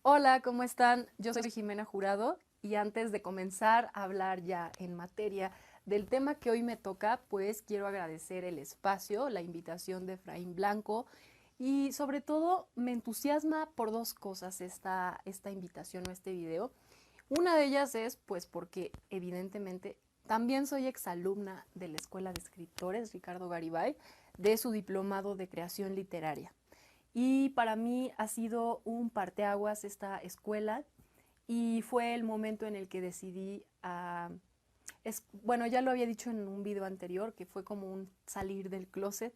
Hola, ¿cómo están? Yo soy Jimena Jurado y antes de comenzar a hablar ya en materia del tema que hoy me toca, pues quiero agradecer el espacio, la invitación de Efraín Blanco y sobre todo me entusiasma por dos cosas esta invitación o este video. Una de ellas es pues porque evidentemente también soy exalumna de la Escuela de Escritores Ricardo Garibay de su diplomado de creación literaria. Y para mí ha sido un parteaguas esta escuela y fue el momento en el que decidí, bueno, ya lo había dicho en un video anterior, que fue como un salir del closet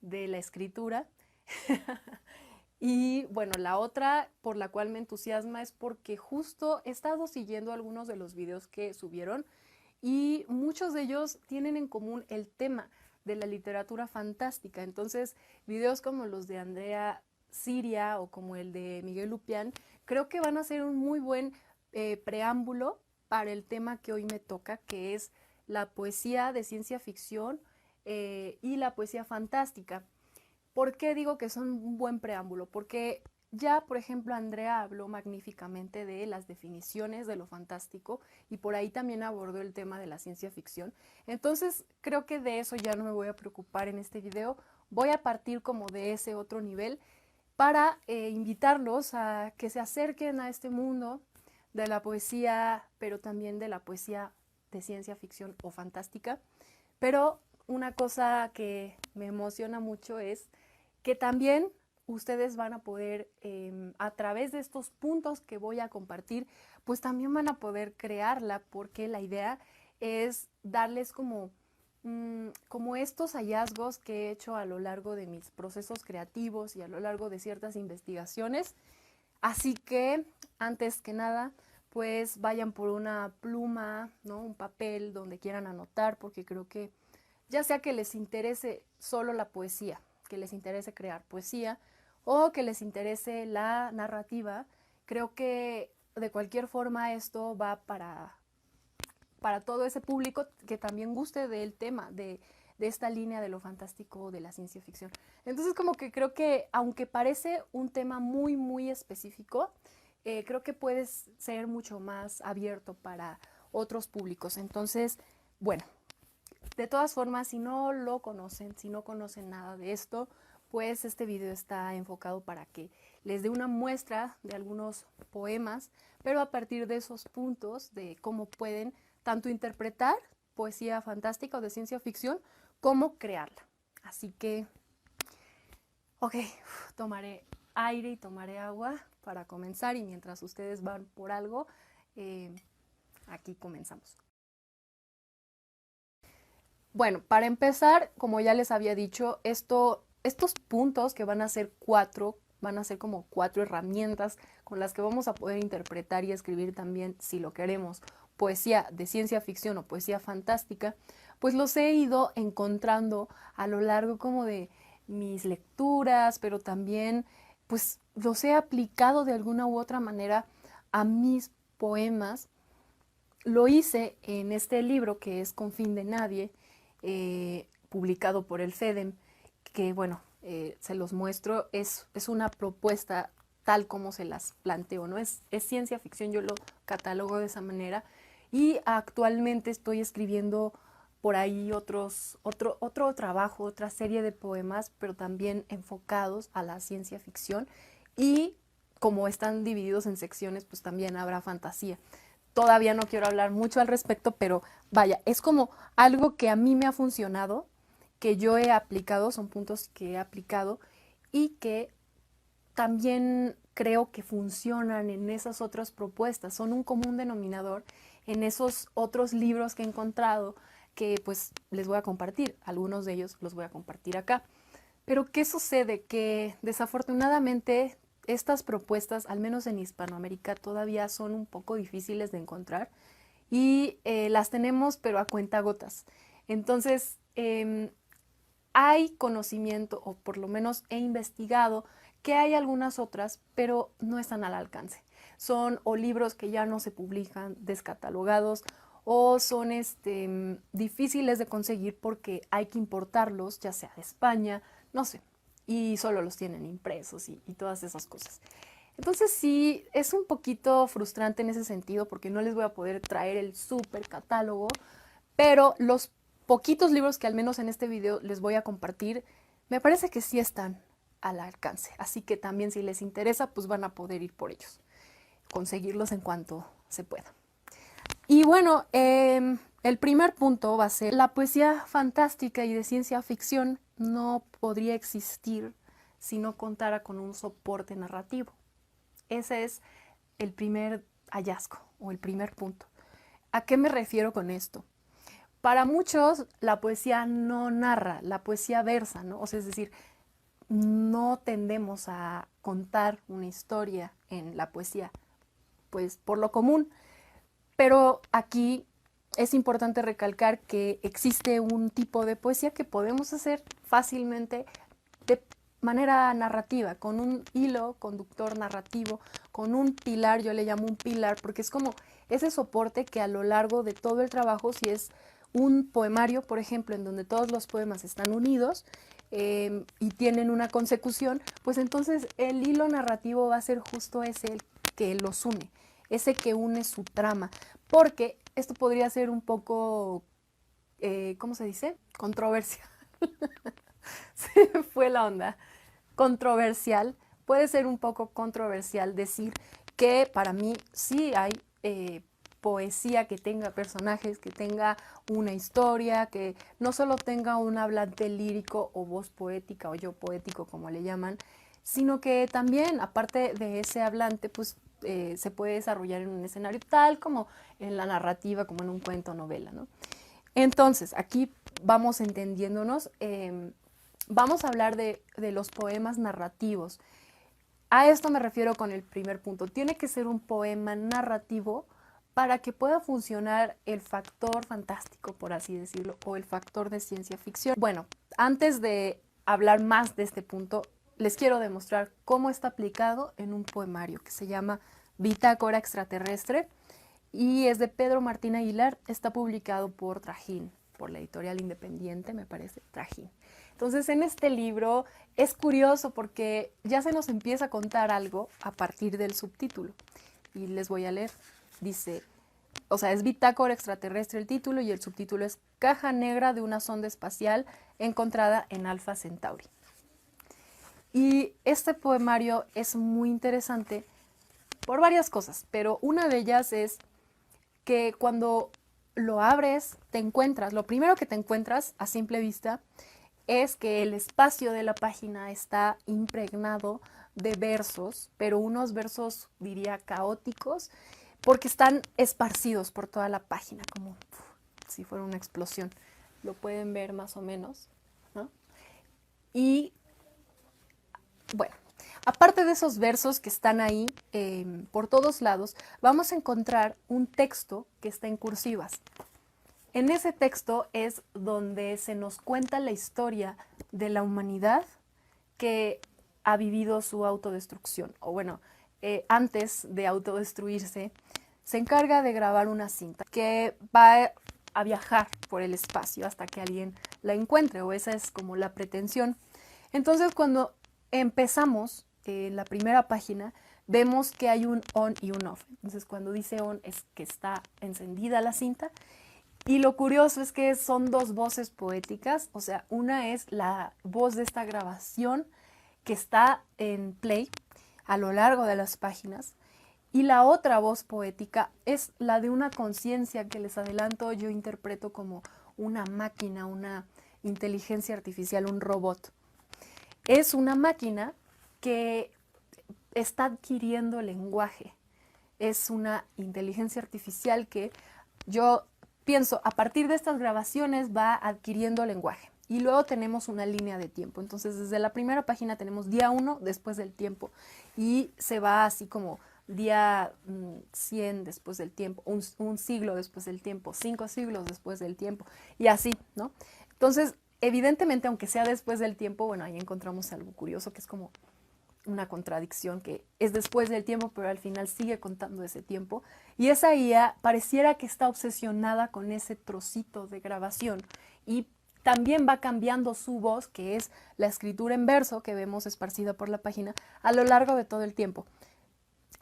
de la escritura. Y bueno, la otra por la cual me entusiasma es porque justo he estado siguiendo algunos de los videos que subieron y muchos de ellos tienen en común el tema de la literatura fantástica. Entonces, videos como los de Andrea Siria o como el de Miguel Lupián, creo que van a ser un muy buen preámbulo para el tema que hoy me toca, que es la poesía de ciencia ficción y la poesía fantástica. ¿Por qué digo que son un buen preámbulo? Porque ya, por ejemplo, Andrea habló magníficamente de las definiciones de lo fantástico y por ahí también abordó el tema de la ciencia ficción. Entonces, creo que de eso ya no me voy a preocupar en este video. Voy a partir como de ese otro nivel para invitarlos a que se acerquen a este mundo de la poesía, pero también de la poesía de ciencia ficción o fantástica. Pero una cosa que me emociona mucho es que también ustedes van a poder, a través de estos puntos que voy a compartir, pues también van a poder crearla, porque la idea es darles como estos hallazgos que he hecho a lo largo de mis procesos creativos y a lo largo de ciertas investigaciones. Así que, antes que nada, pues vayan por una pluma, ¿no? Un papel donde quieran anotar, porque creo que ya sea que les interese solo la poesía, que les interese crear poesía o que les interese la narrativa, creo que de cualquier forma esto va para todo ese público que también guste del tema, de esta línea de lo fantástico, de la ciencia ficción. Entonces como que creo que aunque parece un tema muy, muy específico, creo que puede ser mucho más abierto para otros públicos. Entonces, bueno, de todas formas, si no lo conocen, si no conocen nada de esto, pues este video está enfocado para que les dé una muestra de algunos poemas, pero a partir de esos puntos de cómo pueden tanto interpretar poesía fantástica o de ciencia ficción, como crearla. Así que, ok, tomaré aire y tomaré agua para comenzar y mientras ustedes van por algo, eh, aquí comenzamos. Bueno, para empezar, como ya les había dicho, estos puntos que van a ser cuatro, van a ser como cuatro herramientas con las que vamos a poder interpretar y escribir también, si lo queremos, poesía de ciencia ficción o poesía fantástica, pues los he ido encontrando a lo largo como de mis lecturas, pero también pues los he aplicado de alguna u otra manera a mis poemas. Lo hice en este libro que es Con fin de nadie, publicado por el FEDEM, que bueno, se los muestro, es una propuesta tal como se las planteo, ¿no? Es ciencia ficción, yo lo catalogo de esa manera y actualmente estoy escribiendo por ahí otro trabajo, otra serie de poemas, pero también enfocados a la ciencia ficción y como están divididos en secciones, pues también habrá fantasía. Todavía no quiero hablar mucho al respecto, pero vaya, es como algo que a mí me ha funcionado, que yo he aplicado, son puntos que he aplicado y que también creo que funcionan en esas otras propuestas, son un común denominador en esos otros libros que he encontrado que pues les voy a compartir, algunos de ellos los voy a compartir acá. Pero ¿qué sucede? Que desafortunadamente estas propuestas, al menos en Hispanoamérica, todavía son un poco difíciles de encontrar y las tenemos pero a cuentagotas. Entonces, hay conocimiento, o por lo menos he investigado, que hay algunas otras, pero no están al alcance. Son o libros que ya no se publican, descatalogados, o son difíciles de conseguir porque hay que importarlos, ya sea de España, no sé, y solo los tienen impresos y todas esas cosas. Entonces sí, es un poquito frustrante en ese sentido porque no les voy a poder traer el súper catálogo, pero los poquitos libros que al menos en este video les voy a compartir, me parece que sí están al alcance. Así que también si les interesa, pues van a poder ir por ellos, conseguirlos en cuanto se pueda. Y bueno, el primer punto va a ser la poesía fantástica y de ciencia ficción no podría existir si no contara con un soporte narrativo. Ese es el primer hallazgo o el primer punto. ¿A qué me refiero con esto? Para muchos la poesía no narra, la poesía versa, ¿no? O sea, es decir, no tendemos a contar una historia en la poesía, pues por lo común. Pero aquí es importante recalcar que existe un tipo de poesía que podemos hacer fácilmente de manera narrativa, con un hilo conductor narrativo, con un pilar, yo le llamo un pilar, porque es como ese soporte que a lo largo de todo el trabajo, si es un poemario, por ejemplo, en donde todos los poemas están unidos y tienen una consecución, pues entonces el hilo narrativo va a ser justo ese el que los une, ese que une su trama, porque esto podría ser un poco, ¿cómo se dice? Controversia. Se me fue la onda. Controversial, puede ser un poco controversial decir que para mí sí hay poesía que tenga personajes, que tenga una historia, que no solo tenga un hablante lírico o voz poética o yo poético como le llaman, sino que también aparte de ese hablante pues se puede desarrollar en un escenario tal como en la narrativa, como en un cuento o novela, ¿no? Entonces, aquí vamos entendiéndonos, vamos a hablar de los poemas narrativos. A esto me refiero con el primer punto. Tiene que ser un poema narrativo para que pueda funcionar el factor fantástico, por así decirlo, o el factor de ciencia ficción. Bueno, antes de hablar más de este punto, les quiero demostrar cómo está aplicado en un poemario que se llama Bitácora Extraterrestre y es de Pedro Martín Aguilar. Está publicado por Trajín, por la editorial independiente, me parece, Trajín. Entonces, en este libro es curioso porque ya se nos empieza a contar algo a partir del subtítulo. Y les voy a leer. Dice, o sea, es Bitácora Extraterrestre el título y el subtítulo es Caja Negra de una sonda espacial encontrada en Alpha Centauri. Y este poemario es muy interesante por varias cosas, pero una de ellas es que cuando lo abres, te encuentras, lo primero que te encuentras a simple vista es que el espacio de la página está impregnado de versos, pero unos versos, diría, caóticos, porque están esparcidos por toda la página, como si fuera una explosión. Lo pueden ver más o menos, ¿no? Y bueno, aparte de esos versos que están ahí por todos lados, vamos a encontrar un texto que está en cursivas. En ese texto es donde se nos cuenta la historia de la humanidad que ha vivido su autodestrucción. O bueno, antes de autodestruirse, se encarga de grabar una cinta que va a viajar por el espacio hasta que alguien la encuentre, o esa es como la pretensión. Entonces, cuando empezamos la primera página, vemos que hay un on y un off. Entonces, cuando dice on es que está encendida la cinta. Y lo curioso es que son dos voces poéticas, o sea, una es la voz de esta grabación que está en play a lo largo de las páginas y la otra voz poética es la de una conciencia que les adelanto yo interpreto como una máquina, una inteligencia artificial, un robot. Es una máquina que está adquiriendo lenguaje, es una inteligencia artificial que yo pienso, a partir de estas grabaciones va adquiriendo lenguaje. Y luego tenemos una línea de tiempo. Entonces, desde la primera página tenemos día 1 después del tiempo. Y se va así como día 100 después del tiempo, un siglo después del tiempo, 5 siglos después del tiempo. Y así, ¿no? Entonces, evidentemente, aunque sea después del tiempo, bueno, ahí encontramos algo curioso que es como una contradicción que es después del tiempo, pero al final sigue contando ese tiempo. Y esa IA pareciera que está obsesionada con ese trocito de grabación y también va cambiando su voz, que es la escritura en verso que vemos esparcida por la página a lo largo de todo el tiempo.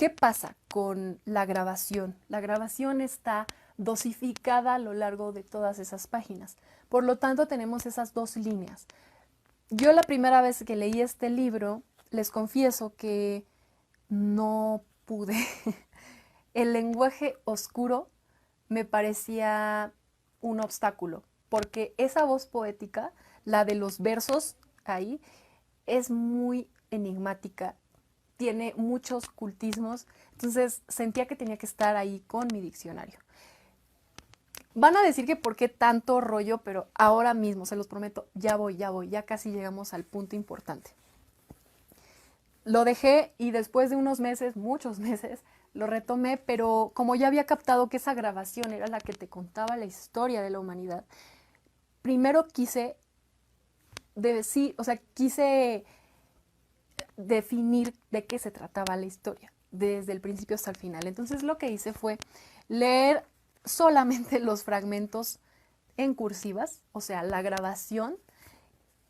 ¿Qué pasa con la grabación? La grabación está dosificada a lo largo de todas esas páginas. Por lo tanto, tenemos esas dos líneas. Yo la primera vez que leí este libro, les confieso que no pude. El lenguaje oscuro me parecía un obstáculo, porque esa voz poética, la de los versos ahí, es muy enigmática, tiene muchos cultismos, entonces sentía que tenía que estar ahí con mi diccionario. Van a decir que por qué tanto rollo, pero ahora mismo, se los prometo, ya voy, ya casi llegamos al punto importante. Lo dejé y después de unos meses, muchos meses, lo retomé, pero como ya había captado que esa grabación era la que te contaba la historia de la humanidad, primero quise definir de qué se trataba la historia, desde el principio hasta el final. Entonces lo que hice fue leer solamente los fragmentos en cursivas, o sea, la grabación.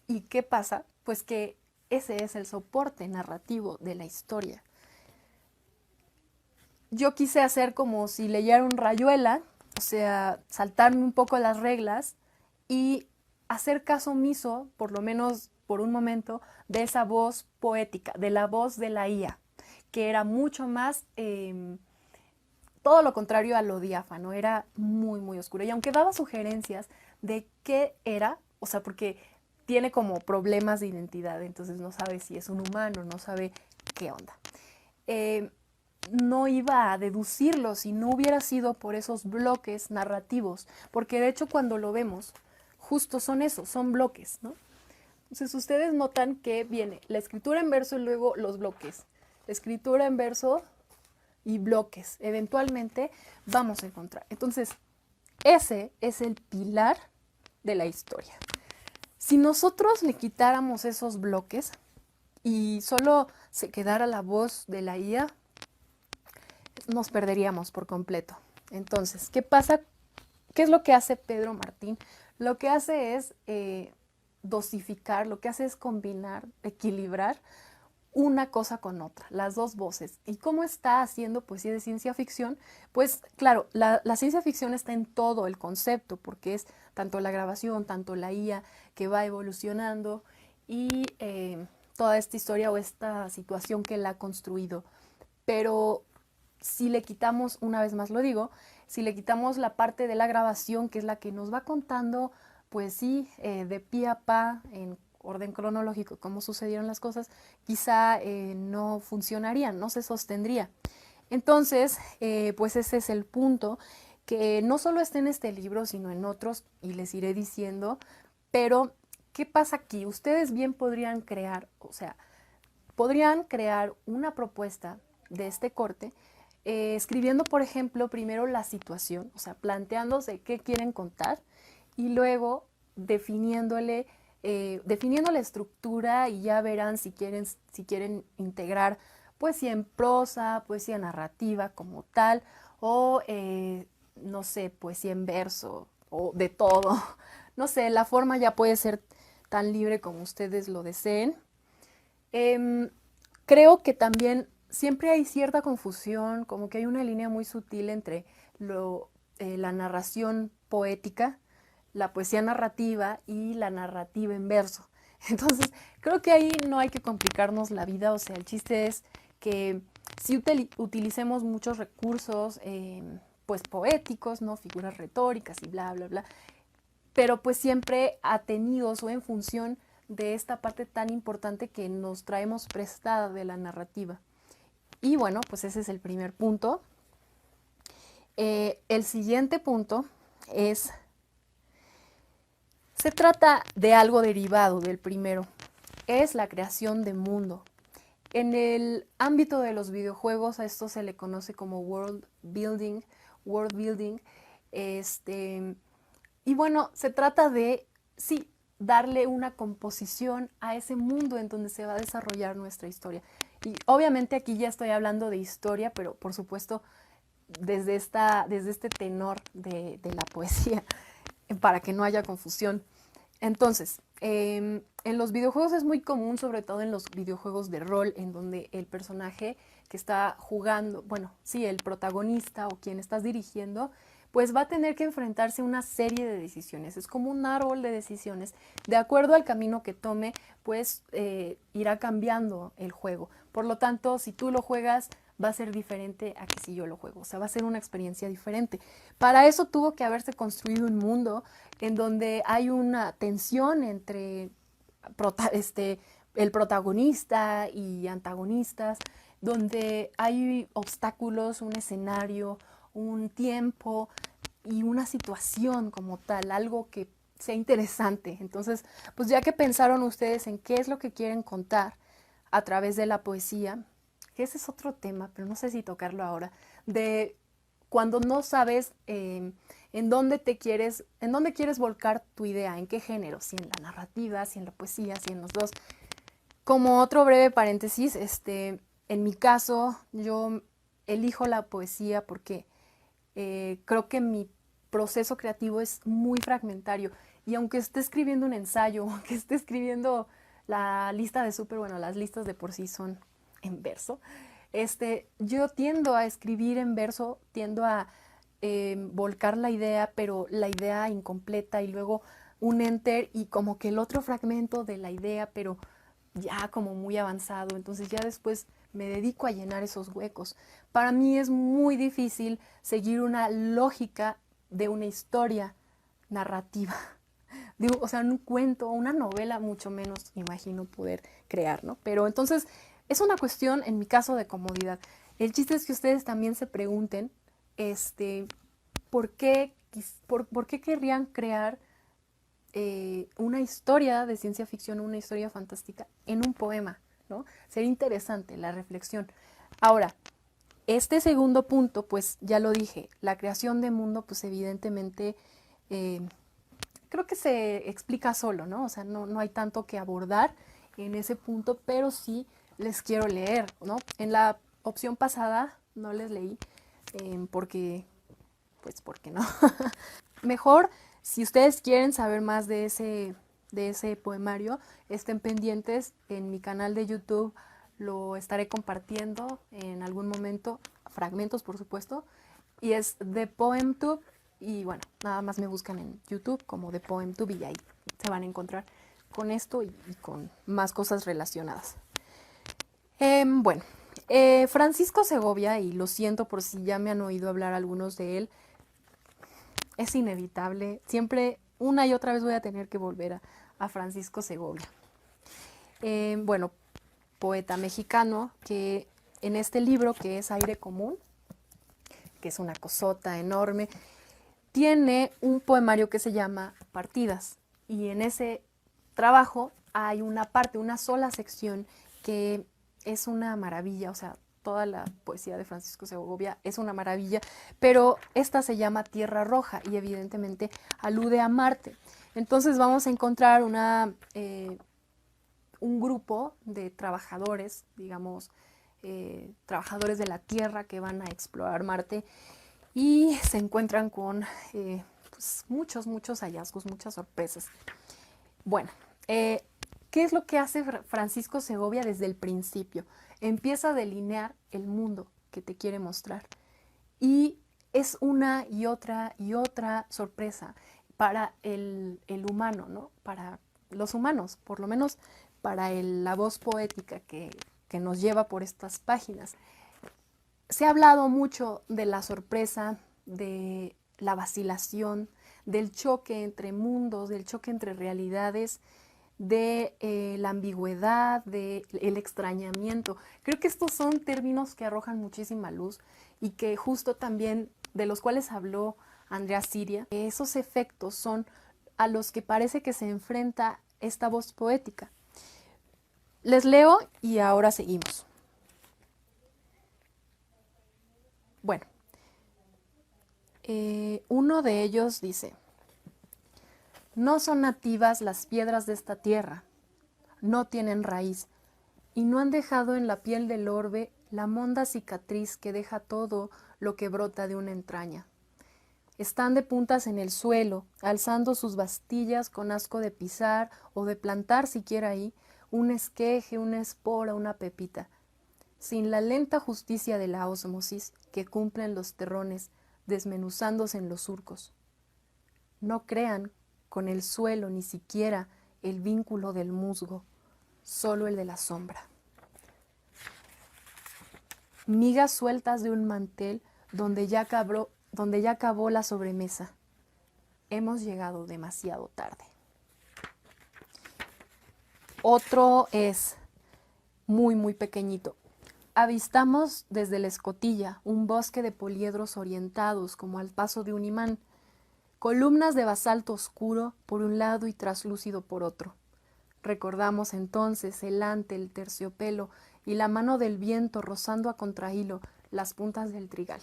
¿Y qué pasa? Pues que ese es el soporte narrativo de la historia. Yo quise hacer como si leyera un Rayuela, o sea, saltarme un poco las reglas y hacer caso omiso, por lo menos por un momento, de esa voz poética, de la voz de la IA, que era mucho más, todo lo contrario a lo diáfano, era muy, muy oscuro. Y aunque daba sugerencias de qué era, o sea, porque tiene como problemas de identidad, entonces no sabe si es un humano, no sabe qué onda. No iba a deducirlo si no hubiera sido por esos bloques narrativos, porque de hecho cuando lo vemos, justo son esos, son bloques, ¿no? Entonces ustedes notan que viene la escritura en verso y luego los bloques. La escritura en verso y bloques. Eventualmente vamos a encontrar. Entonces, ese es el pilar de la historia. Si nosotros le quitáramos esos bloques y solo se quedara la voz de la IA, nos perderíamos por completo. Entonces, ¿qué pasa? ¿Qué es lo que hace Pedro Martín? Lo que hace es dosificar, lo que hace es combinar, equilibrar una cosa con otra, las dos voces. ¿Y cómo está haciendo poesía de ciencia ficción? Pues claro, la ciencia ficción está en todo el concepto, porque es tanto la grabación, tanto la IA que va evolucionando y toda esta historia o esta situación que la ha construido. Pero si le quitamos, una vez más lo digo, si le quitamos la parte de la grabación, que es la que nos va contando, pues sí, de pie a pa, en orden cronológico, cómo sucedieron las cosas, quizá no funcionaría, no se sostendría. Entonces, pues ese es el punto, que no solo está en este libro, sino en otros, y les iré diciendo, pero ¿qué pasa aquí? Ustedes bien podrían crear, o sea, podrían crear una propuesta de este corte, escribiendo, por ejemplo, primero la situación, o sea, planteándose qué quieren contar y luego definiendo la estructura y ya verán si quieren integrar poesía en prosa, poesía narrativa como tal, o no sé, poesía en verso, o de todo. No sé, la forma ya puede ser tan libre como ustedes lo deseen. Creo que también siempre hay cierta confusión, como que hay una línea muy sutil entre la narración poética, la poesía narrativa y la narrativa en verso. Entonces, creo que ahí no hay que complicarnos la vida, o sea, el chiste es que si utilicemos muchos recursos, pues poéticos, ¿no? Figuras retóricas y bla, bla, bla, pero pues siempre atenidos o en función de esta parte tan importante que nos traemos prestada de la narrativa. Y bueno, pues ese es el primer punto. El siguiente punto se trata de algo derivado del primero, es la creación de mundo. En el ámbito de los videojuegos a esto se le conoce como world building. Y bueno, se trata de, sí, darle una composición a ese mundo en donde se va a desarrollar nuestra historia. Y obviamente aquí ya estoy hablando de historia, pero por supuesto desde este tenor de la poesía, para que no haya confusión. Entonces, en los videojuegos es muy común, sobre todo en los videojuegos de rol, en donde el personaje que está jugando, bueno, sí, el protagonista o quien estás dirigiendo, pues va a tener que enfrentarse a una serie de decisiones. Es como un árbol de decisiones. De acuerdo al camino que tome, pues irá cambiando el juego. Por lo tanto, si tú lo juegas, va a ser diferente a que si yo lo juego. O sea, va a ser una experiencia diferente. Para eso tuvo que haberse construido un mundo en donde hay una tensión entre el protagonista y antagonistas, donde hay obstáculos, un escenario, un tiempo y una situación como tal, algo que sea interesante. Entonces, pues ya que pensaron ustedes en qué es lo que quieren contar a través de la poesía, que ese es otro tema, pero no sé si tocarlo ahora, de cuando no sabes en dónde quieres volcar tu idea, en qué género, si en la narrativa, si en la poesía, si en los dos. Como otro breve paréntesis, en mi caso, yo elijo la poesía porque creo que mi proceso creativo es muy fragmentario. Y aunque esté escribiendo un ensayo, aunque esté escribiendo la lista de súper, bueno, las listas de por sí son en verso, yo tiendo a escribir en verso, tiendo a volcar la idea, pero la idea incompleta y luego un enter y como que el otro fragmento de la idea, pero ya como muy avanzado. Entonces ya después me dedico a llenar esos huecos. Para mí es muy difícil seguir una lógica de una historia narrativa. Digo, o sea, un cuento, una novela, mucho menos imagino poder crear, ¿no? Pero entonces es una cuestión, en mi caso, de comodidad. El chiste es que ustedes también se pregunten, ¿por qué, por qué querrían crear una historia de ciencia ficción, una historia fantástica en un poema, ¿no? Sería interesante la reflexión. Ahora, este segundo punto, pues ya lo dije, la creación de mundo, pues evidentemente creo que se explica solo, ¿no? O sea, no hay tanto que abordar en ese punto, pero sí les quiero leer, ¿no? En la opción pasada no les leí porque no. Mejor, si ustedes quieren saber más de ese poemario, estén pendientes en mi canal de YouTube. Lo estaré compartiendo en algún momento, fragmentos por supuesto, y es The PoemTube. Y bueno, nada más me buscan en YouTube como The PoemTube y ahí se van a encontrar con esto y con más cosas relacionadas. Bueno, Francisco Segovia, y lo siento por si ya me han oído hablar algunos de él, es inevitable. Siempre, una y otra vez voy a tener que volver a Francisco Segovia. Bueno, poeta mexicano que en este libro que es Aire Común, que es una cosota enorme, tiene un poemario que se llama Partidas. Y en ese trabajo hay una parte, una sola sección que es una maravilla, o sea, toda la poesía de Francisco Segovia es una maravilla, pero esta se llama Tierra Roja y evidentemente alude a Marte. Entonces vamos a encontrar un grupo de trabajadores, digamos, trabajadores de la Tierra que van a explorar Marte y se encuentran con pues, muchos hallazgos, muchas sorpresas. Bueno, ¿qué es lo que hace Francisco Segovia desde el principio? Empieza a delinear el mundo que te quiere mostrar. Y es una y otra sorpresa para el humano, ¿no? Para los humanos, por lo menos para la voz poética que nos lleva por estas páginas. Se ha hablado mucho de la sorpresa, de la vacilación, del choque entre mundos, del choque entre realidades, de la ambigüedad, del extrañamiento. Creo que estos son términos que arrojan muchísima luz y que justo también de los cuales habló Andrea Siria. Esos efectos son a los que parece que se enfrenta esta voz poética. Les leo y ahora seguimos. Bueno, uno de ellos dice: no son nativas las piedras de esta tierra, no tienen raíz, y no han dejado en la piel del orbe la monda cicatriz que deja todo lo que brota de una entraña. están de puntas en el suelo, alzando sus bastillas con asco de pisar o de plantar siquiera ahí un esqueje, una espora, una pepita. Sin la lenta justicia de la ósmosis que cumplen los terrones, desmenuzándose en los surcos. No crean con el suelo ni siquiera el vínculo del musgo, solo el de la sombra. Migas sueltas de un mantel donde ya acabó la sobremesa. Hemos llegado demasiado tarde. Otro es muy, muy pequeñito. Avistamos desde la escotilla un bosque de poliedros orientados como al paso de un imán, columnas de basalto oscuro por un lado y traslúcido por otro. Recordamos entonces el ante, el terciopelo y la mano del viento rozando a contrahilo las puntas del trigal.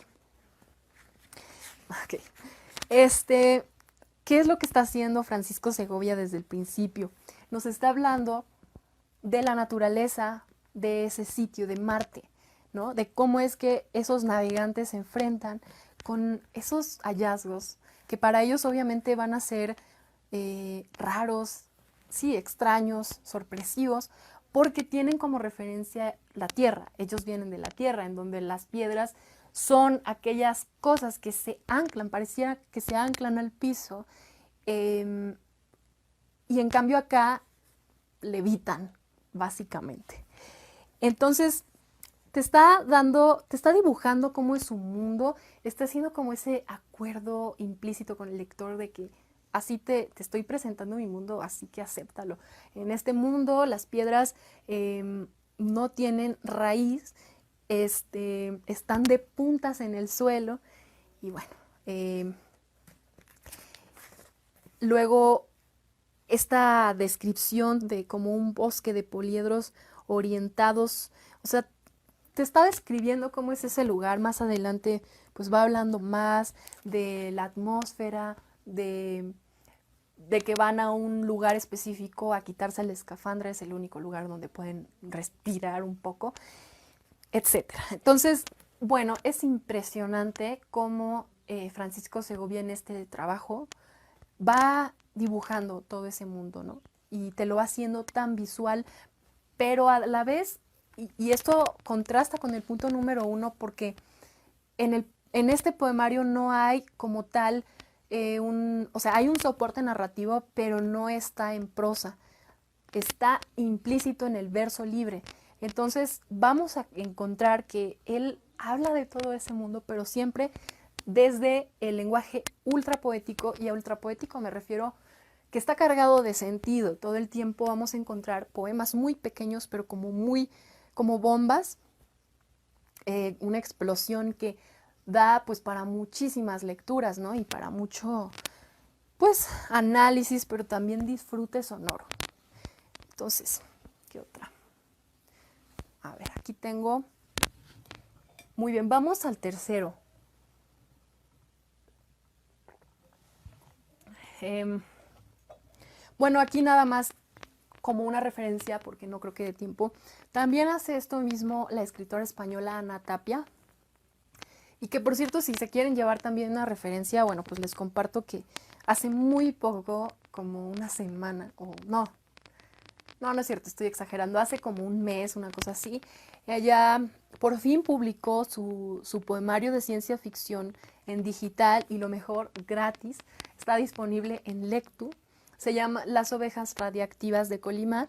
Okay. ¿Qué es lo que está haciendo Francisco Segovia desde el principio? Nos está hablando de la naturaleza de ese sitio, de Marte, ¿no? De cómo es que esos navegantes se enfrentan con esos hallazgos que para ellos obviamente van a ser raros, sí, extraños, sorpresivos, porque tienen como referencia la Tierra. Ellos vienen de la Tierra, en donde las piedras son aquellas cosas que se anclan, pareciera que se anclan al piso, y en cambio acá levitan, básicamente. Entonces, te está dibujando cómo es su mundo, está haciendo como ese acuerdo implícito con el lector de que así te estoy presentando mi mundo, así que acéptalo. En este mundo las piedras no tienen raíz, están de puntas en el suelo y bueno, luego esta descripción de como un bosque de poliedros orientados, o sea, te está describiendo cómo es ese lugar. Más adelante pues va hablando más de la atmósfera, de que van a un lugar específico a quitarse el escafandra, es el único lugar donde pueden respirar un poco, etcétera. Entonces, bueno, es impresionante cómo Francisco Segovia en este trabajo va dibujando todo ese mundo, ¿no? Y te lo va haciendo tan visual, pero a la vez, y esto contrasta con el punto número 1, porque en este poemario no hay como tal o sea, hay un soporte narrativo, pero no está en prosa, está implícito en el verso libre. Entonces vamos a encontrar que él habla de todo ese mundo, pero siempre desde el lenguaje ultrapoético, y a ultrapoético me refiero que está cargado de sentido. Todo el tiempo vamos a encontrar poemas muy pequeños, pero como bombas, una explosión que da pues para muchísimas lecturas, ¿no? Y para mucho pues análisis, pero también disfrute sonoro. Entonces, ¿qué otra? A ver, aquí tengo. Muy bien, vamos al tercero. Bueno, aquí nada más como una referencia, porque no creo que dé tiempo. También hace esto mismo la escritora española Ana Tapia. Y que por cierto, si se quieren llevar también una referencia, bueno, pues les comparto que hace muy poco, como una semana, o no es cierto, estoy exagerando, hace como un mes, una cosa así, ella por fin publicó su poemario de ciencia ficción en digital y lo mejor, gratis. Está disponible en Lectu. Se llama Las ovejas radiactivas de Colima.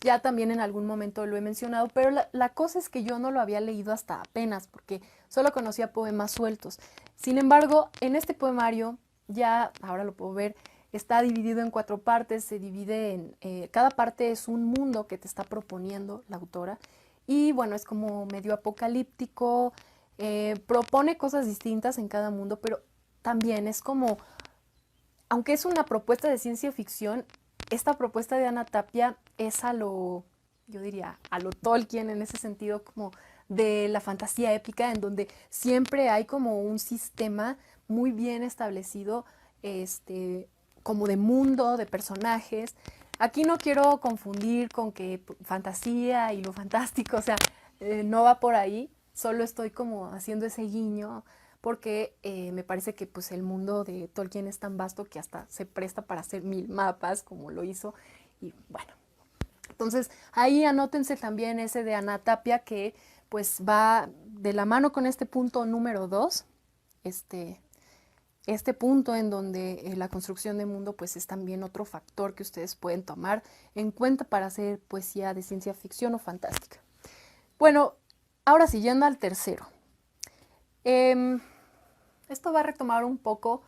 Ya también en algún momento lo he mencionado, pero la cosa es que yo no lo había leído hasta apenas, porque solo conocía poemas sueltos. Sin embargo, en este poemario, ya ahora lo puedo ver, está dividido en 4 partes, se divide en... cada parte es un mundo que te está proponiendo la autora, y bueno, es como medio apocalíptico, propone cosas distintas en cada mundo, pero también es como, aunque es una propuesta de ciencia ficción, esta propuesta de Ana Tapia es yo diría, a lo Tolkien, en ese sentido como de la fantasía épica, en donde siempre hay como un sistema muy bien establecido, como de mundo, de personajes. Aquí no quiero confundir con que fantasía y lo fantástico, o sea, no va por ahí, solo estoy como haciendo ese guiño porque me parece que pues el mundo de Tolkien es tan vasto que hasta se presta para hacer 1000 mapas como lo hizo. Y bueno, entonces ahí anótense también ese de Ana Tapia, que pues va de la mano con este punto número 2, este punto en donde la construcción de mundo pues es también otro factor que ustedes pueden tomar en cuenta para hacer poesía de ciencia ficción o fantástica. Bueno, ahora siguiendo al tercero. Esto va a retomar un poco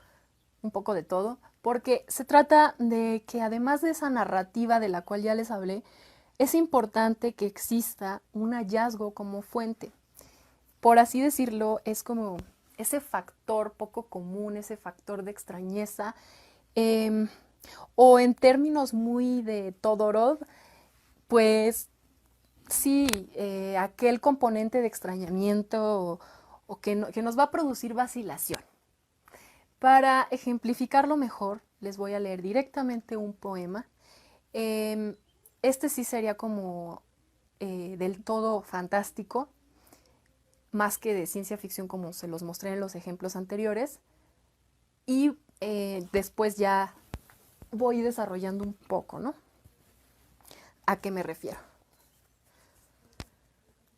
de todo, porque se trata de que además de esa narrativa de la cual ya les hablé, es importante que exista un hallazgo como fuente. Por así decirlo, es como ese factor poco común, ese factor de extrañeza, o en términos muy de Todorov, pues sí, aquel componente de extrañamiento o que nos va a producir vacilación. Para ejemplificarlo mejor, les voy a leer directamente un poema. Este sí sería como del todo fantástico, más que de ciencia ficción como se los mostré en los ejemplos anteriores. Y después ya voy desarrollando un poco, ¿no? ¿A qué me refiero?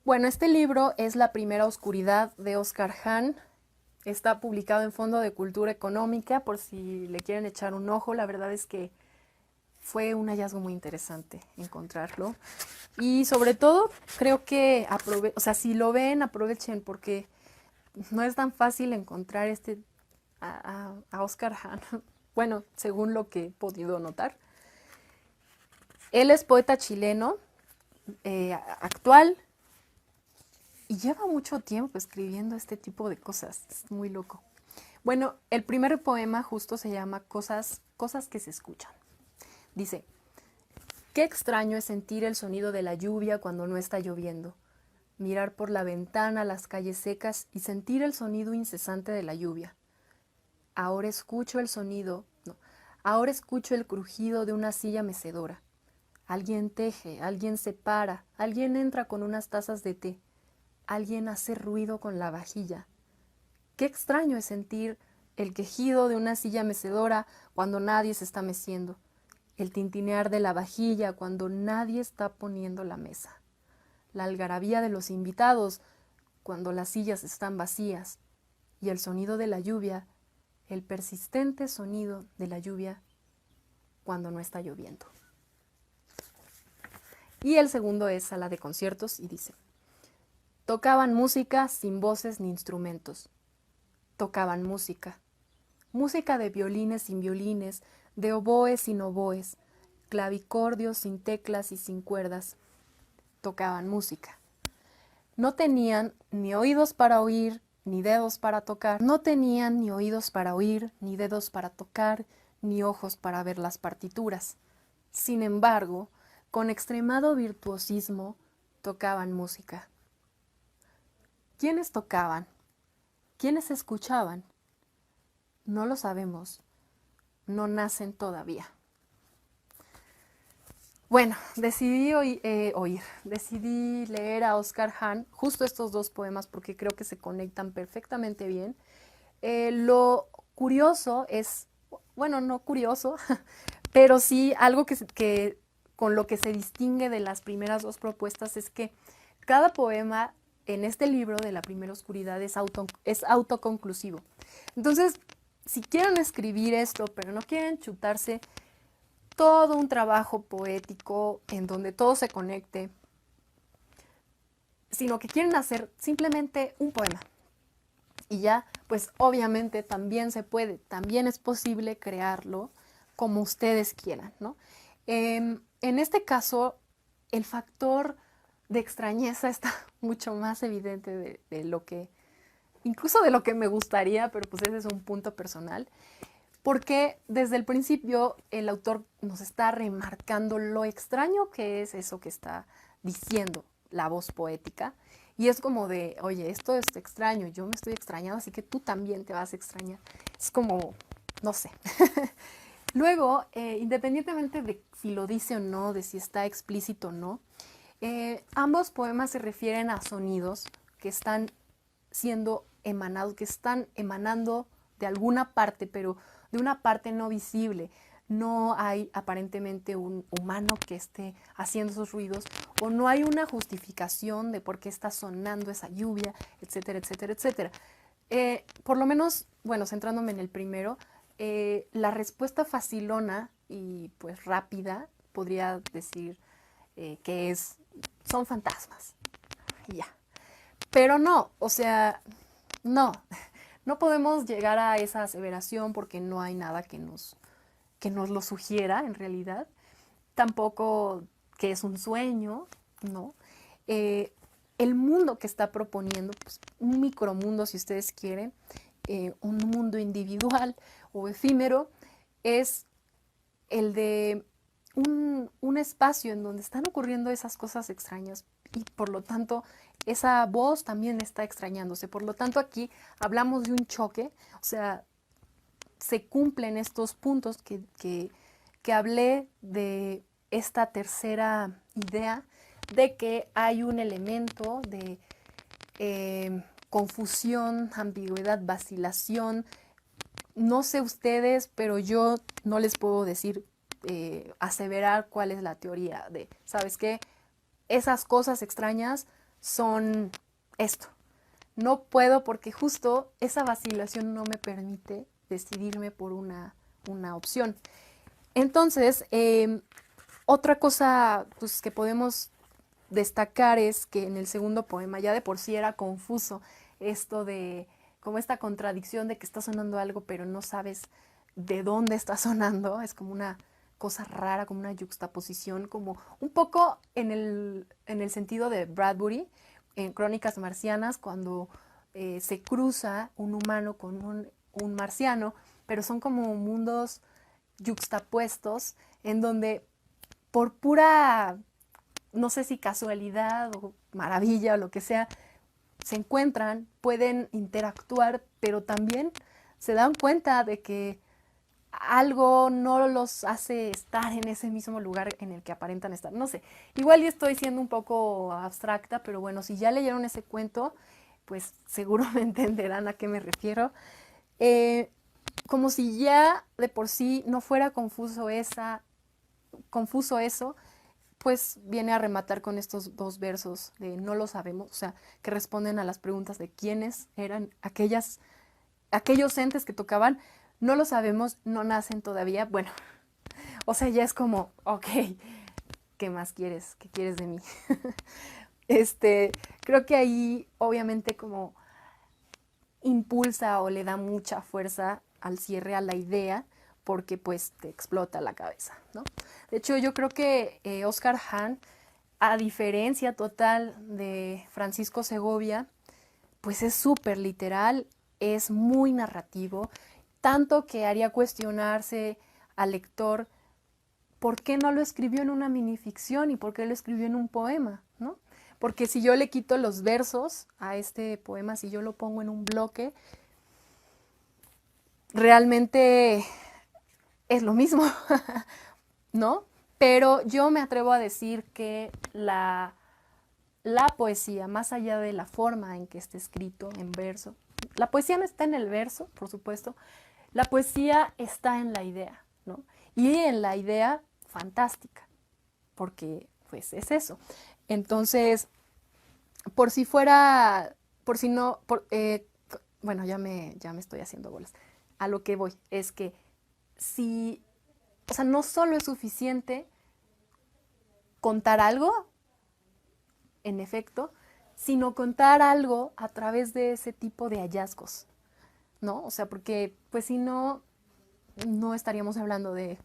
Bueno, este libro es La primera oscuridad de Oscar Hahn. Está publicado en Fondo de Cultura Económica, por si le quieren echar un ojo. La verdad es que fue un hallazgo muy interesante encontrarlo. Y sobre todo, creo que si lo ven, aprovechen, porque no es tan fácil encontrar a Oscar Hahn. Bueno, según lo que he podido notar. Él es poeta chileno, actual, y lleva mucho tiempo escribiendo este tipo de cosas. Es muy loco. Bueno, el primer poema justo se llama Cosas que se escuchan. Dice: qué extraño es sentir el sonido de la lluvia cuando no está lloviendo. Mirar por la ventana las calles secas y sentir el sonido incesante de la lluvia. Ahora escucho el crujido de una silla mecedora. Alguien teje, alguien se para, alguien entra con unas tazas de té. Alguien hace ruido con la vajilla. Qué extraño es sentir el quejido de una silla mecedora cuando nadie se está meciendo, el tintinear de la vajilla cuando nadie está poniendo la mesa, la algarabía de los invitados cuando las sillas están vacías, y el sonido de la lluvia, el persistente sonido de la lluvia cuando no está lloviendo. Y el segundo es Sala de Conciertos y dice: tocaban música sin voces ni instrumentos. Tocaban música. Música de violines sin violines, de oboes sin oboes, clavicordios sin teclas y sin cuerdas. Tocaban música. No tenían ni oídos para oír, ni dedos para tocar. No tenían ni oídos para oír, ni dedos para tocar, ni ojos para ver las partituras. Sin embargo, con extremado virtuosismo, tocaban música. ¿Quiénes tocaban? ¿Quiénes escuchaban? No lo sabemos. No nacen todavía. Bueno, decidí leer a Oscar Hahn justo estos dos poemas porque creo que se conectan perfectamente bien. Lo curioso es, bueno, no curioso, pero sí algo que con lo que se distingue de las primeras dos propuestas es que cada poema en este libro de La primera oscuridad es autoconclusivo. Entonces, si quieren escribir esto, pero no quieren chutarse todo un trabajo poético en donde todo se conecte, sino que quieren hacer simplemente un poema. Y ya, pues obviamente también se puede, también es posible crearlo como ustedes quieran, ¿no? En este caso, el factor de extrañeza está mucho más evidente de lo que, incluso de lo que me gustaría, pero pues ese es un punto personal, porque desde el principio el autor nos está remarcando lo extraño que es eso que está diciendo la voz poética, y es como de, oye, esto es extraño, yo me estoy extrañando, así que tú también te vas a extrañar. Es como, no sé. Luego, independientemente de si lo dice o no, de si está explícito o no, ambos poemas se refieren a sonidos que están siendo emanados, que están emanando de alguna parte, pero de una parte no visible. No hay aparentemente un humano que esté haciendo esos ruidos, o no hay una justificación de por qué está sonando esa lluvia, etcétera, etcétera, etcétera. Por lo menos, bueno, centrándome en el primero, la respuesta facilona y pues rápida podría decir que son fantasmas. Y ya. Pero no, o sea, no, no podemos llegar a esa aseveración porque no hay nada que nos lo sugiera en realidad. Tampoco que es un sueño, ¿no? El mundo que está proponiendo, pues, un micromundo si ustedes quieren, un mundo individual o efímero, es el de un espacio en donde están ocurriendo esas cosas extrañas y por lo tanto esa voz también está extrañándose. Por lo tanto aquí hablamos de un choque, o sea, se cumplen estos puntos que hablé de esta tercera idea de que hay un elemento de confusión, ambigüedad, vacilación. No sé ustedes, pero yo no les puedo decir, aseverar cuál es la teoría de, ¿sabes qué? Esas cosas extrañas son esto. No puedo porque justo esa vacilación no me permite decidirme por una opción. Entonces, otra cosa pues, que podemos destacar es que en el segundo poema ya de por sí era confuso esto de como esta contradicción de que está sonando algo pero no sabes de dónde está sonando, es como una cosa rara, como una yuxtaposición, como un poco en el sentido de Bradbury, en Crónicas Marcianas, cuando se cruza un humano con un marciano, pero son como mundos yuxtapuestos en donde por pura, no sé si casualidad o maravilla o lo que sea, se encuentran, pueden interactuar, pero también se dan cuenta de que algo no los hace estar en ese mismo lugar en el que aparentan estar. No sé, igual yo estoy siendo un poco abstracta, pero bueno, si ya leyeron ese cuento, pues seguro me entenderán a qué me refiero. Como si ya de por sí no fuera confuso eso, pues viene a rematar con estos dos versos de no lo sabemos, o sea, que responden a las preguntas de quiénes eran aquellos entes que tocaban, no lo sabemos, no nacen todavía, bueno, o sea, ya es como, ok, ¿qué más quieres? ¿Qué quieres de mí? Creo que ahí obviamente como impulsa o le da mucha fuerza al cierre, a la idea, porque pues te explota la cabeza, ¿no? De hecho, yo creo que Oscar Hahn, a diferencia total de Francisco Segovia, pues es súper literal, es muy narrativo, tanto que haría cuestionarse al lector por qué no lo escribió en una minificción y por qué lo escribió en un poema, ¿no? Porque si yo le quito los versos a este poema, si yo lo pongo en un bloque, realmente es lo mismo, ¿no? Pero yo me atrevo a decir que la poesía, más allá de la forma en que esté escrito en verso, la poesía no está en el verso, por supuesto, la poesía está en la idea, ¿no? Y en la idea fantástica, porque pues es eso. Entonces, por si fuera, por si no, bueno, ya me estoy haciendo bolas. A lo que voy es que si, o sea, no solo es suficiente contar algo, en efecto, sino contar algo a través de ese tipo de hallazgos, ¿no? O sea, porque pues si no, no estaríamos hablando de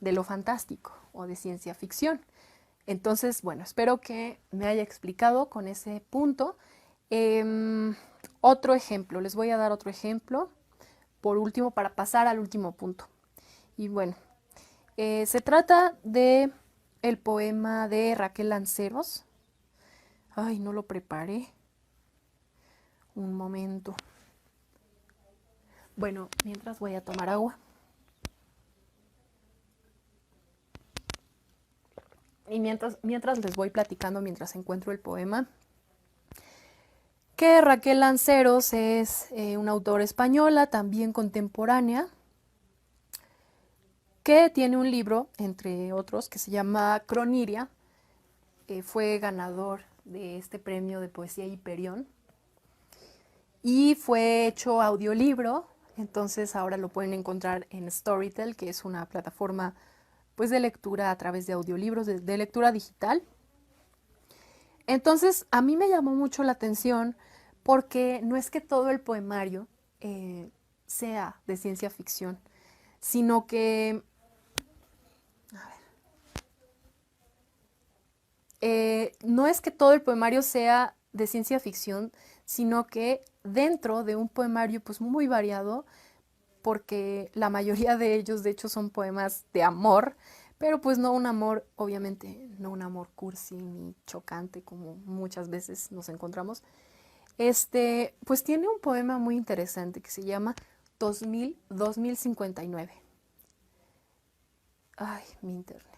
lo fantástico o de ciencia ficción. Entonces, bueno, espero que me haya explicado con ese punto. Otro ejemplo, les voy a dar otro ejemplo, por último, para pasar al último punto. Y bueno, se trata de el poema de Raquel Lanceros. Ay, no lo preparé. Un momento. Bueno, mientras voy a tomar agua. Y mientras les voy platicando, mientras encuentro el poema, que Raquel Lanceros es una autora española, también contemporánea, que tiene un libro, entre otros, que se llama Croniria. Fue ganador de este premio de poesía Hiperión y fue hecho audiolibro, entonces ahora lo pueden encontrar en Storytel, que es una plataforma pues de lectura a través de audiolibros, de lectura digital. Entonces a mí me llamó mucho la atención porque no es que todo el poemario sea de ciencia ficción, sino que no es que todo el poemario sea de ciencia ficción, sino que dentro de un poemario pues muy variado, porque la mayoría de ellos de hecho son poemas de amor, pero pues no un amor, obviamente no un amor cursi ni chocante como muchas veces nos encontramos. Pues tiene un poema muy interesante que se llama 2059. Ay, mi internet.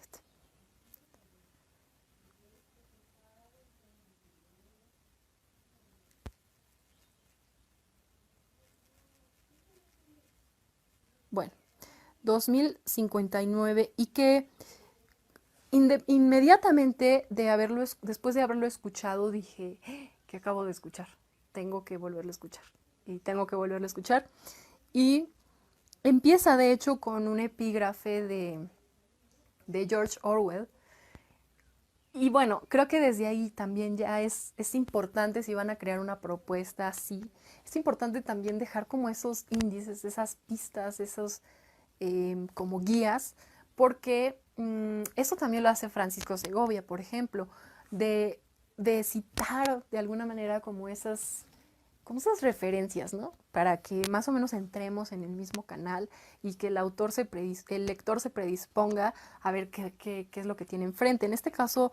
Bueno, 2059 y que inmediatamente después de haberlo escuchado dije, ¿qué acabo de escuchar? Tengo que volverlo a escuchar. Y tengo que volverlo a escuchar. Y empieza de hecho con un epígrafe de George Orwell. Y bueno, creo que desde ahí también ya es importante si van a crear una propuesta así. Es importante también dejar como esos índices, esas pistas, esos como guías, porque eso también lo hace Francisco Segovia, por ejemplo, de, de citar de alguna manera como esas referencias, ¿no? Para que más o menos entremos en el mismo canal y que el lector se predisponga a ver qué es lo que tiene enfrente. En este caso,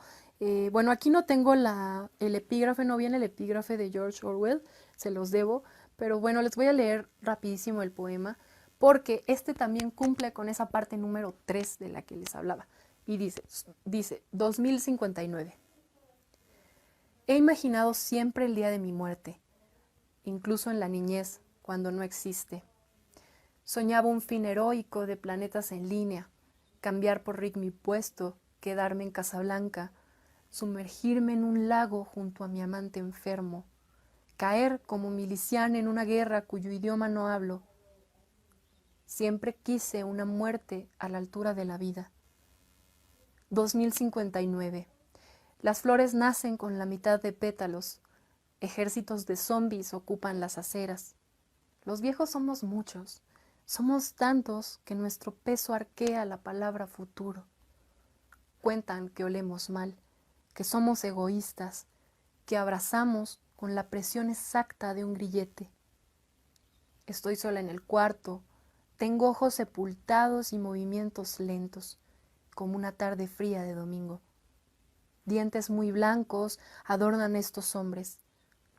bueno, aquí no tengo el epígrafe, no viene el epígrafe de George Orwell, se los debo, pero bueno, les voy a leer rapidísimo el poema, porque este también cumple con esa parte número 3 de la que les hablaba. Y dice 2059. He imaginado siempre el día de mi muerte, incluso en la niñez, cuando no existe. Soñaba un fin heroico de planetas en línea, cambiar por Rick mi puesto, quedarme en Casablanca, sumergirme en un lago junto a mi amante enfermo, caer como miliciana en una guerra cuyo idioma no hablo. Siempre quise una muerte a la altura de la vida. 2059. Las flores nacen con la mitad de pétalos. Ejércitos de zombis ocupan las aceras. Los viejos somos muchos. Somos tantos que nuestro peso arquea la palabra futuro. Cuentan que olemos mal, que somos egoístas, que abrazamos con la presión exacta de un grillete. Estoy sola en el cuarto, tengo ojos sepultados y movimientos lentos, como una tarde fría de domingo. Dientes muy blancos adornan estos hombres.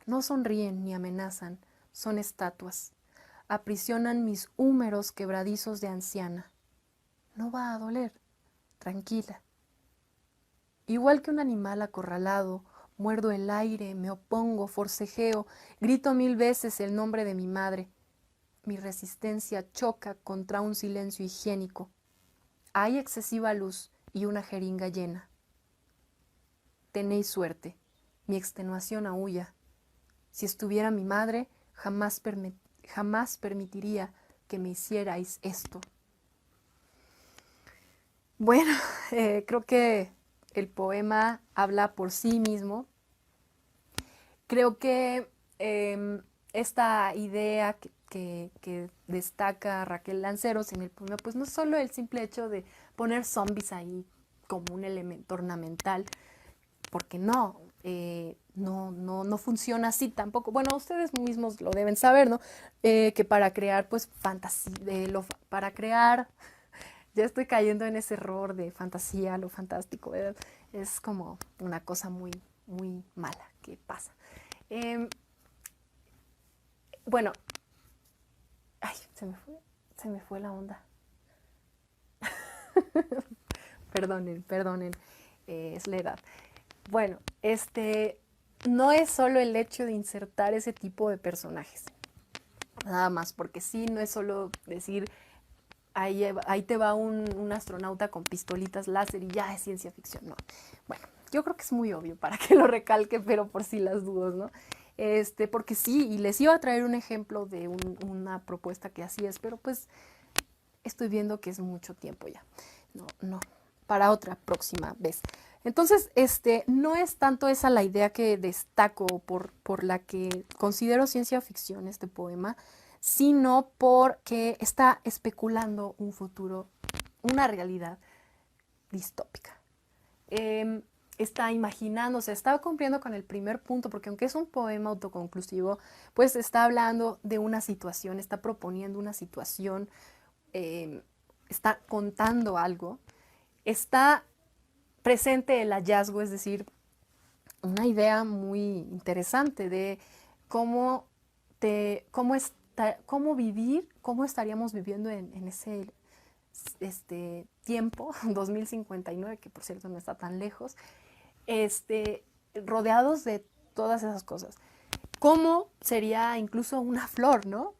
No sonríen ni amenazan, son estatuas. Aprisionan mis húmeros quebradizos de anciana. No va a doler, tranquila. Igual que un animal acorralado, muerdo el aire, me opongo, forcejeo, grito 1000 veces el nombre de mi madre. Mi resistencia choca contra un silencio higiénico. Hay excesiva luz y una jeringa llena. Tenéis suerte, mi extenuación aúlla. Si estuviera mi madre, jamás permitiría que me hicierais esto. Bueno, creo que el poema habla por sí mismo. Creo que esta idea que destaca Raquel Lanceros en el poema, pues no es solo el simple hecho de poner zombies ahí como un elemento ornamental, porque no funciona así tampoco. Bueno, ustedes mismos lo deben saber, ¿no? Que para crear, pues, fantasía, para crear, ya estoy cayendo en ese error de fantasía, lo fantástico, ¿verdad? Es como una cosa muy, muy mala que pasa. Bueno, ay, se me fue la onda. Perdonen, es la edad. Bueno, no es solo el hecho de insertar ese tipo de personajes, nada más, porque sí, no es solo decir, ahí te va un astronauta con pistolitas láser y ya es ciencia ficción, no. Bueno, yo creo que es muy obvio para que lo recalque, pero por si las dudas, ¿no? Porque sí, y les iba a traer un ejemplo de una propuesta que así es, pero pues estoy viendo que es mucho tiempo ya. No, para otra próxima vez. Entonces, no es tanto esa la idea que destaco por la que considero ciencia ficción este poema, sino porque está especulando un futuro, una realidad distópica. Está imaginándose, está cumpliendo con el primer punto, porque aunque es un poema autoconclusivo, pues está hablando de una situación, está proponiendo una situación, está contando algo, está presente el hallazgo, es decir, una idea muy interesante de cómo, cómo vivir, cómo estaríamos viviendo en ese tiempo, 2059, que por cierto no está tan lejos, rodeados de todas esas cosas. ¿Cómo sería incluso una flor, no?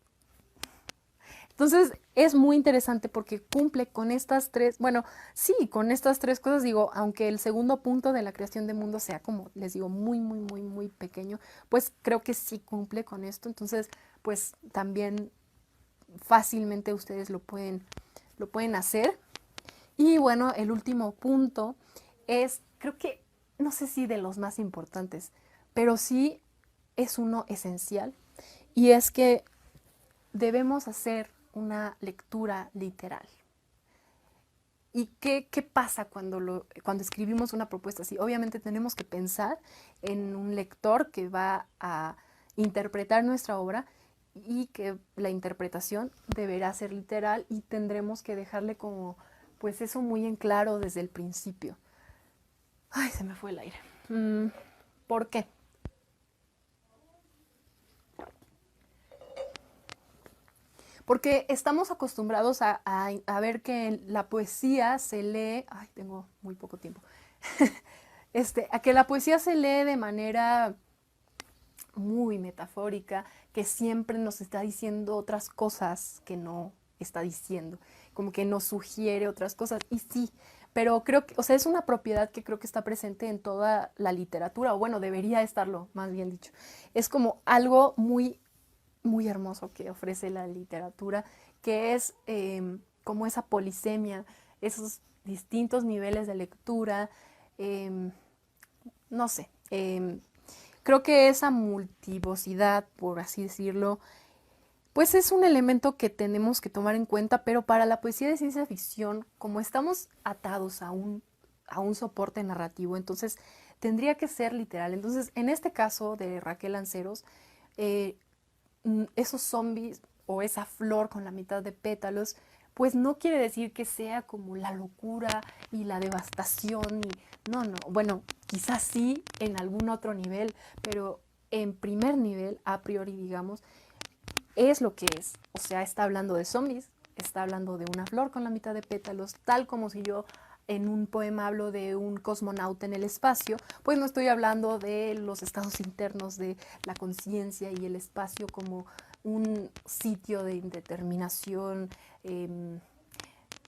Entonces es muy interesante porque cumple con estas tres, bueno, sí, con estas tres cosas, digo, aunque el segundo punto de la creación de mundo sea como, les digo, muy pequeño, pues creo que sí cumple con esto, entonces pues también fácilmente ustedes lo pueden hacer. Y bueno, el último punto es, creo que, no sé si de los más importantes, pero sí es uno esencial, y es que debemos hacer una lectura literal. ¿Y qué pasa cuando escribimos una propuesta así? Obviamente tenemos que pensar en un lector que va a interpretar nuestra obra y que la interpretación deberá ser literal y tendremos que dejarle como, pues eso muy en claro desde el principio. Ay, se me fue el aire. ¿Por qué? Porque estamos acostumbrados a ver que la poesía se lee, ay, tengo muy poco tiempo, a que la poesía se lee de manera muy metafórica, que siempre nos está diciendo otras cosas que no está diciendo, como que nos sugiere otras cosas, y sí, pero creo que, o sea, es una propiedad que creo que está presente en toda la literatura, o bueno, debería estarlo, más bien dicho. Es como algo muy hermoso que ofrece la literatura, que es como esa polisemia, esos distintos niveles de lectura, no sé, creo que esa multivocidad, por así decirlo, pues es un elemento que tenemos que tomar en cuenta, pero para la poesía de ciencia ficción, como estamos atados a un soporte narrativo, entonces tendría que ser literal. Entonces, en este caso de Raquel Lanceros, eh, esos zombies o esa flor con la mitad de pétalos, pues no quiere decir que sea como la locura y la devastación. No, bueno, quizás sí en algún otro nivel, pero en primer nivel, a priori, digamos, es lo que es. O sea, está hablando de zombies, está hablando de una flor con la mitad de pétalos, tal como si yo en un poema hablo de un cosmonauta en el espacio, pues no estoy hablando de los estados internos de la conciencia y el espacio como un sitio de indeterminación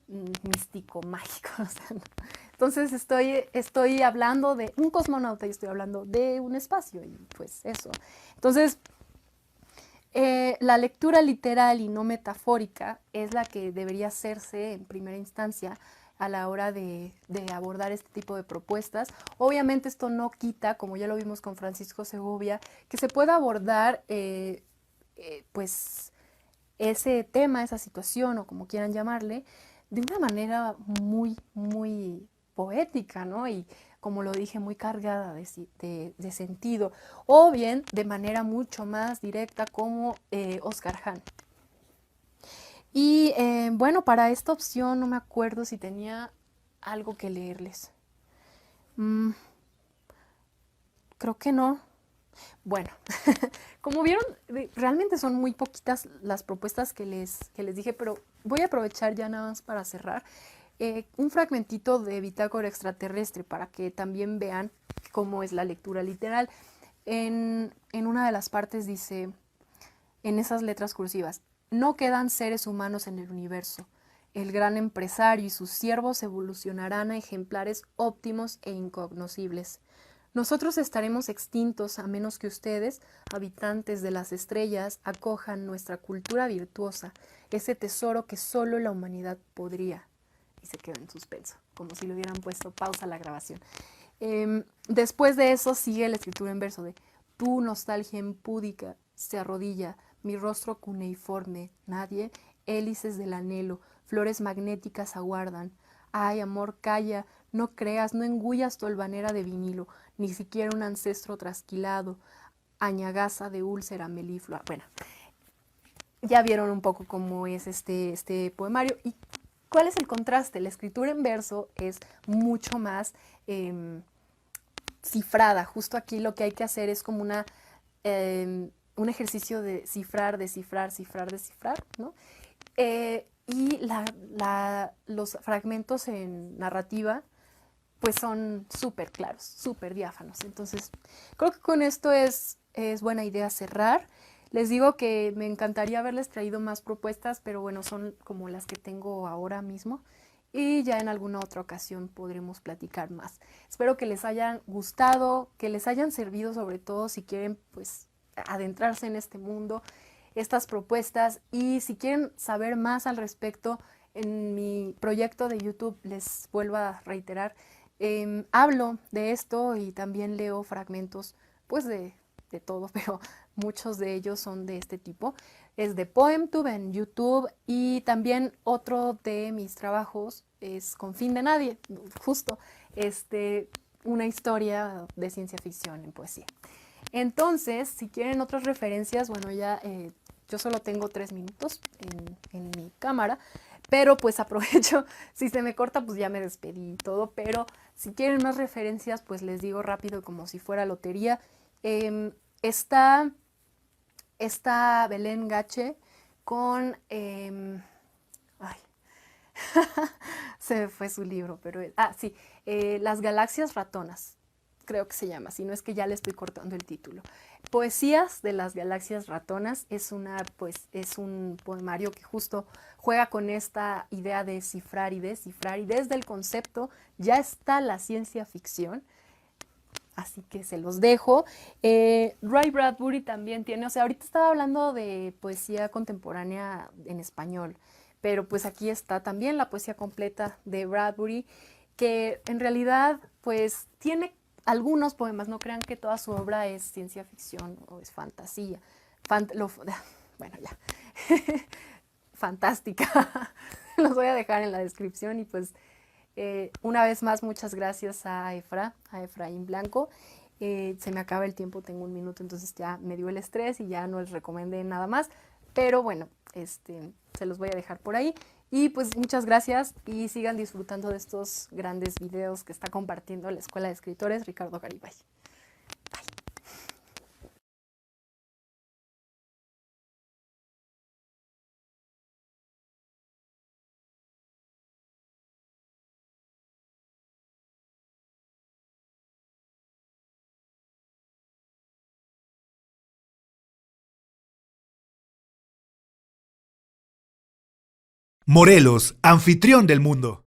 místico, mágico. O sea, ¿no? Entonces estoy hablando de un cosmonauta y estoy hablando de un espacio y pues eso. Entonces, la lectura literal y no metafórica es la que debería hacerse en primera instancia a la hora de abordar este tipo de propuestas. Obviamente esto no quita, como ya lo vimos con Francisco Segovia, que se pueda abordar pues ese tema, esa situación o como quieran llamarle, de una manera muy poética, ¿no? Y como lo dije, muy cargada de sentido, o bien de manera mucho más directa como Oscar Hahn. Y bueno, para esta opción no me acuerdo si tenía algo que leerles. Creo que no. Bueno, como vieron, realmente son muy poquitas las propuestas que les dije, pero voy a aprovechar ya nada más para cerrar un fragmentito de Bitácora Extraterrestre para que también vean cómo es la lectura literal. en una de las partes dice, en esas letras cursivas, no quedan seres humanos en el universo. El gran empresario y sus siervos evolucionarán a ejemplares óptimos e incognoscibles. Nosotros estaremos extintos a menos que ustedes, habitantes de las estrellas, acojan nuestra cultura virtuosa, ese tesoro que solo la humanidad podría. Y se quedó en suspenso, como si le hubieran puesto pausa a la grabación. Después de eso sigue la escritura en verso de tu nostalgia impúdica se arrodilla, mi rostro cuneiforme, nadie, hélices del anhelo, flores magnéticas aguardan. Ay, amor, calla, no creas, no engullas tu albanera de vinilo, ni siquiera un ancestro trasquilado, añagaza de úlcera meliflua. Bueno, ya vieron un poco cómo es este poemario. ¿Y cuál es el contraste? La escritura en verso es mucho más cifrada. Justo aquí lo que hay que hacer es como un ejercicio de cifrar, descifrar, cifrar, descifrar, ¿no? Y los fragmentos en narrativa pues son súper claros, súper diáfanos. Entonces, creo que con esto es buena idea cerrar. Les digo que me encantaría haberles traído más propuestas, pero bueno, son como las que tengo ahora mismo. Y ya en alguna otra ocasión podremos platicar más. Espero que les hayan gustado, que les hayan servido, sobre todo si quieren pues adentrarse en este mundo, estas propuestas. Y si quieren saber más al respecto, en mi proyecto de YouTube, les vuelvo a reiterar, hablo de esto y también leo fragmentos pues de todo, pero muchos de ellos son de este tipo. Es de PoemTube en YouTube, y también otro de mis trabajos es Con fin de nadie, justo una historia de ciencia ficción en poesía. Entonces, si quieren otras referencias, bueno, ya yo solo tengo 3 minutos en mi cámara, pero pues aprovecho, si se me corta pues ya me despedí y todo, pero si quieren más referencias pues les digo rápido como si fuera lotería. Está Belén Gache con... ay, se me fue su libro, pero... sí, Las galaxias ratonas, creo que se llama, si no es que ya le estoy cortando el título. Poesías de las galaxias ratonas es un poemario que justo juega con esta idea de cifrar y descifrar, y desde el concepto ya está la ciencia ficción. Así que se los dejo. Ray Bradbury también tiene, o sea, ahorita estaba hablando de poesía contemporánea en español, pero pues aquí está también la poesía completa de Bradbury, que en realidad pues tiene algunos poemas, no crean que toda su obra es ciencia ficción o es fantasía. Bueno, ya. Fantástica. Los voy a dejar en la descripción. Y pues una vez más, muchas gracias a Efraín Blanco. Se me acaba el tiempo, tengo 1 minuto, entonces ya me dio el estrés y ya no les recomendé nada más. Pero bueno, se los voy a dejar por ahí. Y pues muchas gracias y sigan disfrutando de estos grandes videos que está compartiendo la Escuela de Escritores Ricardo Garibay. Morelos, anfitrión del mundo.